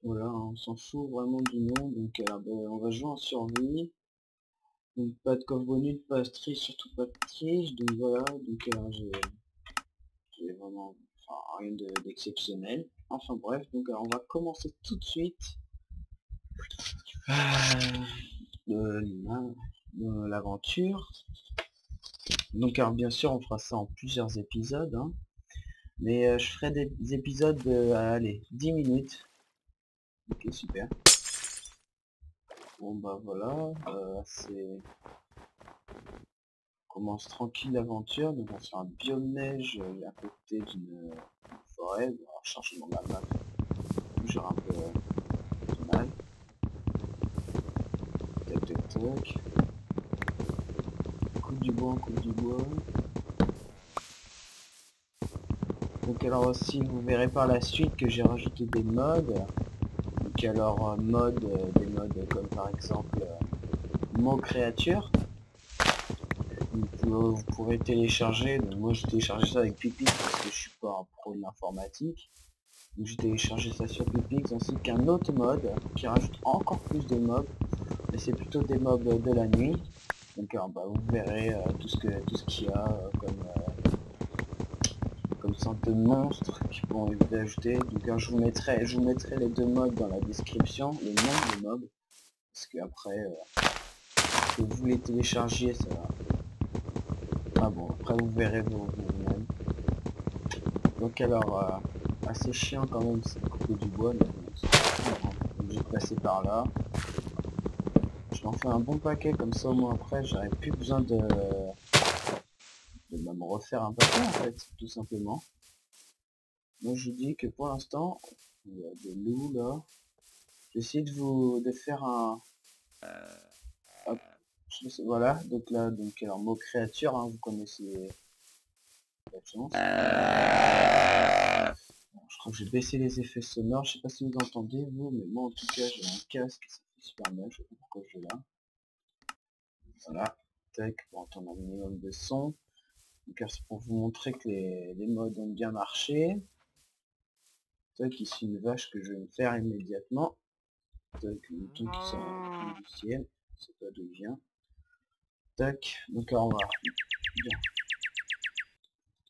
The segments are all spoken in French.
Voilà, on s'en fout vraiment du nom, donc on va jouer en survie. Donc pas de coffre bonus, pas de triche, surtout pas de triche, donc voilà, donc j'ai vraiment rien d'exceptionnel. Enfin bref, donc on va commencer tout de suite euh, l'aventure. Donc alors bien sûr on fera ça en plusieurs épisodes, hein, mais je ferai des épisodes de, allez, 10 minutes. Ok, super. Bon bah voilà, c'est commence tranquille l'aventure, donc on sur un biome neige à côté d'une forêt. Bon, alors changement de la map, toujours un peu mal. Tac tac tac. Coupe du bois, coupe du bois. Donc alors aussi vous verrez par la suite que j'ai rajouté des mods. Donc alors des mods comme par exemple mot créature. Vous pourrez télécharger, donc moi j'ai téléchargé ça avec Pipix parce que je suis pas un pro de l'informatique. Donc j'ai téléchargé ça sur Pipix ainsi qu'un autre mode qui rajoute encore plus de mobs, mais c'est plutôt des mobs de la nuit. Donc bah, vous verrez tout ce qu'il y a comme sorte de monstres qui vont être ajoutés. Donc je vous mettrai les deux mobs dans la description, les noms des mobs, parce que après que vous les téléchargiez ça va. Ah bon, après vous verrez vous-même. Donc alors assez chiant quand même, c'est de couper du bois, mais bon, j'ai passé par là. Je m'en fais un bon paquet comme ça au moins après j'aurais plus besoin de me refaire un paquet en fait, tout simplement. Moi je dis que pour l'instant, il y a des loups là. J'essaie de faire un. Hop, voilà, donc là, donc alors mot créature, hein, vous connaissez la chance. Bon, je crois que j'ai baissé les effets sonores, je sais pas si vous entendez vous, mais moi en tout cas j'ai un casque, ça fait super mal, je sais pas pourquoi je l'ai là. Voilà, tac, pour entendre un minimum de son. Donc c'est pour vous montrer que les modes ont bien marché. Tac, ici une vache que je vais me faire immédiatement. Tac, le mouton qui sort du ciel, je sais pas d'où il vient. Tac, donc là on va bien.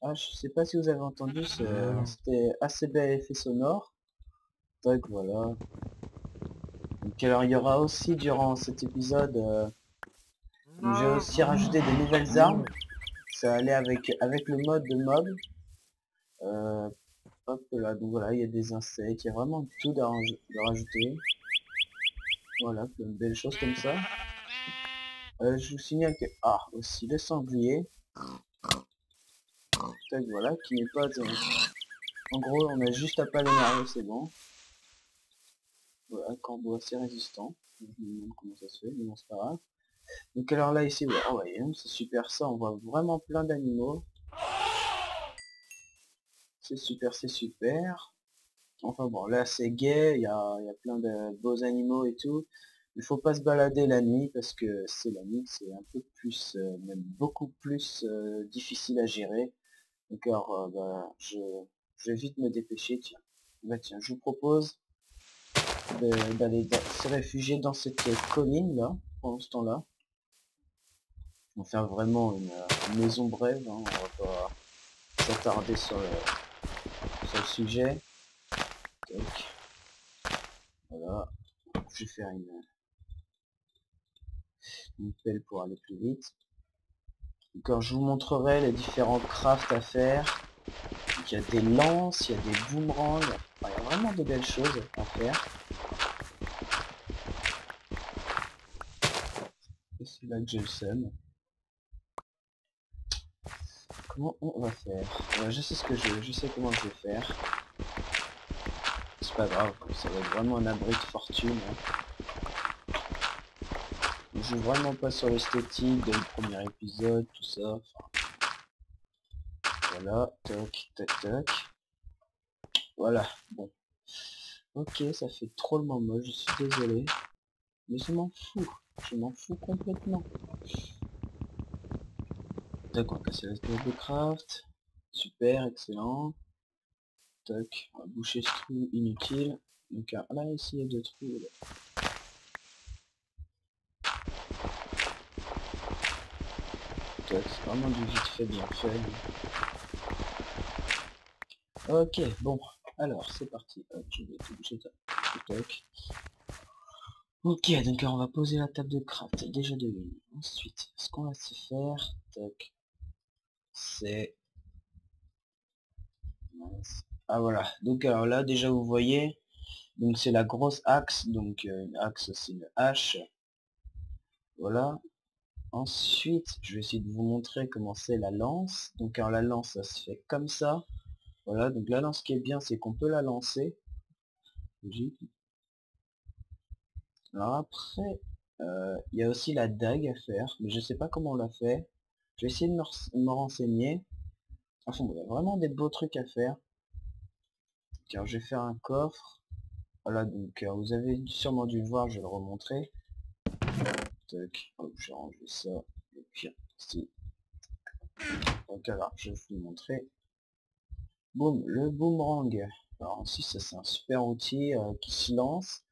Ah, je sais pas si vous avez entendu, c'était assez bel effet sonore. Tac, voilà. Donc alors il y aura aussi durant cet épisode, j'ai aussi rajouté de nouvelles armes. Ça allait avec le mode de mob. Hop là, donc voilà, il y a des insectes, il y a vraiment tout de rajouter. Voilà, plein de belles choses comme ça. Je vous signale que... Ah, aussi le sanglier. Tac, voilà, qui n'est pas... En gros, on a juste à pas l'énerver, c'est bon. Voilà, corbeau assez résistant. Je me demande comment ça se fait, mais bon, c'est pas grave. Donc alors là, ici, ouais, oh, ouais, c'est super ça, on voit vraiment plein d'animaux. C'est super, c'est super. Enfin bon, là c'est gai, il y a plein de beaux animaux et tout. Il faut pas se balader la nuit parce que c'est la nuit, c'est un peu plus, même beaucoup plus difficile à gérer. Donc alors, bah, je vais vite me dépêcher, tiens. Bah tiens, je vous propose d'aller se réfugier dans cette colline là, pendant ce temps-là. On va faire vraiment une maison brève, hein, on va pas s'attarder sur le sujet. Donc, voilà, je vais faire une pelle pour aller plus vite. Quand je vous montrerai les différents crafts à faire, donc, il y a des lances, il y a des boomerangs, enfin, il y a vraiment de belles choses à faire. Et c'est là que j'ai le seum. Comment on va faire? Je sais je sais comment je vais faire. C'est pas grave, ça va être vraiment un abri de fortune. Hein. Je joue vraiment pas sur l'esthétique de le premier épisode, tout ça. Enfin, voilà, tac, tac, tac. Voilà, bon. Ok, ça fait trop le moche, je suis désolé. Mais je m'en fous complètement. Tac, on va casser la table de craft. Super, excellent. Tac, on va boucher ce trou inutile. Donc on va essayer de trouver. C'est vraiment du vite fait, bien fait. Ok, bon, alors c'est parti. Hop, je vais tout bouger. Tac. Ok, donc on va poser la table de craft, déjà de une. Ensuite, ce qu'on va se faire, tac, c'est... Ah voilà, donc alors là déjà vous voyez, donc c'est la grosse axe, donc une axe c'est une hache, voilà. Ensuite, je vais essayer de vous montrer comment c'est la lance. Donc alors la lance ça se fait comme ça, voilà, donc la lance qui est bien c'est qu'on peut la lancer. Logique. Alors après, il y a aussi la dague à faire, mais je sais pas comment on la fait. Je vais essayer de me renseigner. Enfin, bon, il y a vraiment des beaux trucs à faire. Car je vais faire un coffre. Voilà, donc vous avez sûrement dû le voir, je vais le remontrer. Tac, hop, j'ai rangé ça. Et puis, ici. Donc alors, je vais vous montrer. Boum, le boomerang. Alors ici, ça c'est un super outil qui se lance.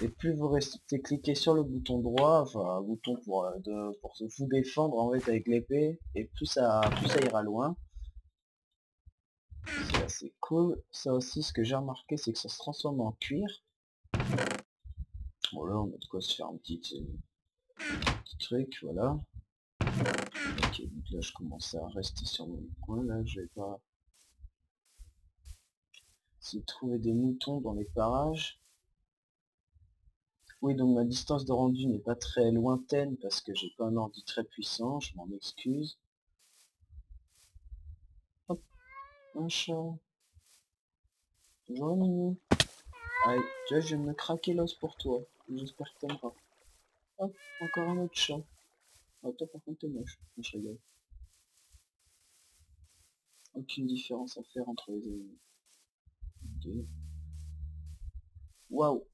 Et plus vous restez cliqué sur le bouton droit, enfin un bouton pour vous défendre en fait avec l'épée, et plus ça ira loin. C'est assez cool. Ça aussi, ce que j'ai remarqué, c'est que ça se transforme en cuir. Bon là, on a de quoi se faire un petit truc, voilà. Ok, donc là je commence à rester sur mon coin, là je vais pas essayer de trouver des moutons dans les parages. Oui, donc ma distance de rendu n'est pas très lointaine parce que j'ai pas un ordi très puissant, je m'en excuse. Hop, un chat. Bonjour Mimi. Allez, tu vois, je viens de me craquer l'os pour toi. J'espère que t'aimeras. Hop, encore un autre chat. Ah, toi par contre t'es moche. Non, je rigole. Aucune différence à faire entre les animaux. Ok. Waouh.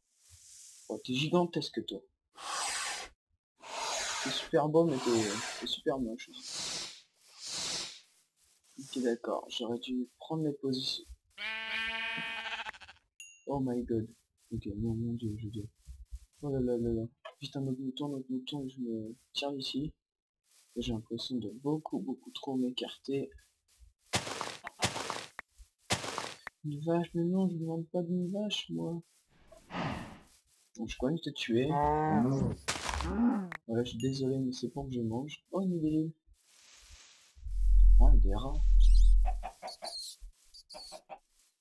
Oh, t'es gigantesque toi. T'es super beau mais t'es super moche. Ok d'accord, j'aurais dû prendre mes positions. Oh my god. Ok, non, mon dieu, je dis. Oh là là là là. Vite un autre mouton, et je me tire ici. J'ai l'impression de beaucoup trop m'écarter. Une vache, mais non, je ne demande pas d'une vache, moi. Bon, je peux même te tuer. Voilà, je suis désolé, mais c'est pour que je mange. Oh, une idée. Ah, des rats.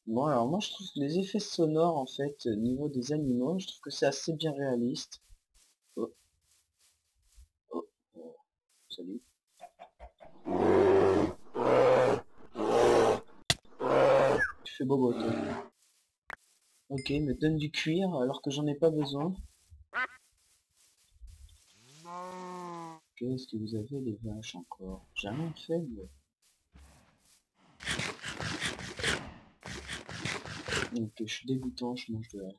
Bon, alors moi, je trouve que les effets sonores, en fait, au niveau des animaux, je trouve que c'est assez bien réaliste. Oh, oh, oh. Salut. Tu fais bobo, toi. Ok, me donne du cuir alors que j'en ai pas besoin. Qu'est-ce que vous avez les vaches encore? J'ai rien fait, moi. Ok, je suis dégoûtant, je mange de la...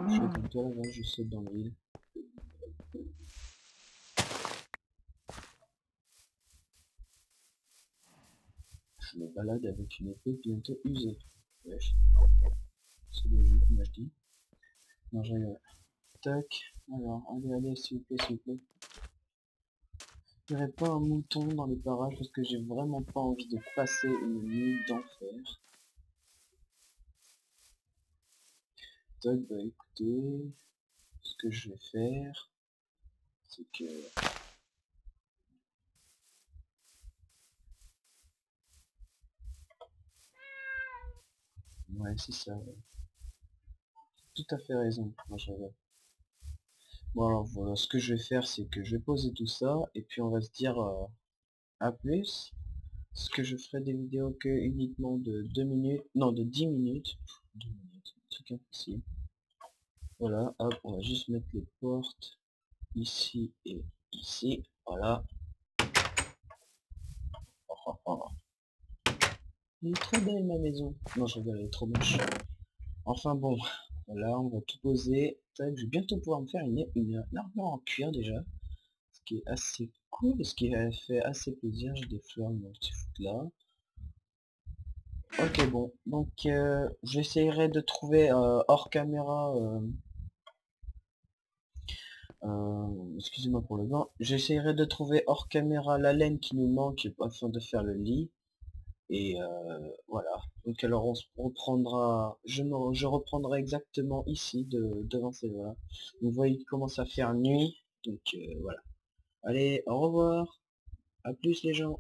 Je fais comme toi, la vache, je saute dans l'île. Je me balade avec une épée bientôt usée. Wesh, c'est logique, comme je dis. Non, je rigole. Tac, alors, allez, s'il vous plaît, s'il vous plaît. Il n'y aurait pas un mouton dans les parages parce que j'ai vraiment pas envie de passer une nuit d'enfer. Tac, bah écoutez, ce que je vais faire, c'est que... Ouais, c'est ça, ouais. Tout à fait raison. Non, je rigole. Bon alors voilà, ce que je vais faire, c'est que je vais poser tout ça, et puis on va se dire à plus. Parce que je ferai des vidéos que uniquement de 2 minutes, non de 10 minutes. 2 minutes, un truc impossible. Voilà, hop, on va juste mettre les portes ici et ici. Voilà. Oh, oh, oh. Elle est très belle ma maison. Non, je rigole, elle est trop moche. Enfin bon, voilà, on va tout poser. Tac, je vais bientôt pouvoir me faire une armure en cuir déjà. Ce qui est assez cool, ce qui a fait assez plaisir. J'ai des fleurs dans le petit foot là. Ok, bon, donc j'essaierai de trouver hors caméra, excusez-moi pour le vent, j'essaierai de trouver hors caméra la laine qui nous manque afin de faire le lit. Et voilà. Donc alors on se reprendra, je reprendrai exactement ici, devant ces voilà. Vous voyez qu'il commence à faire nuit, donc voilà. Allez, au revoir, à plus les gens.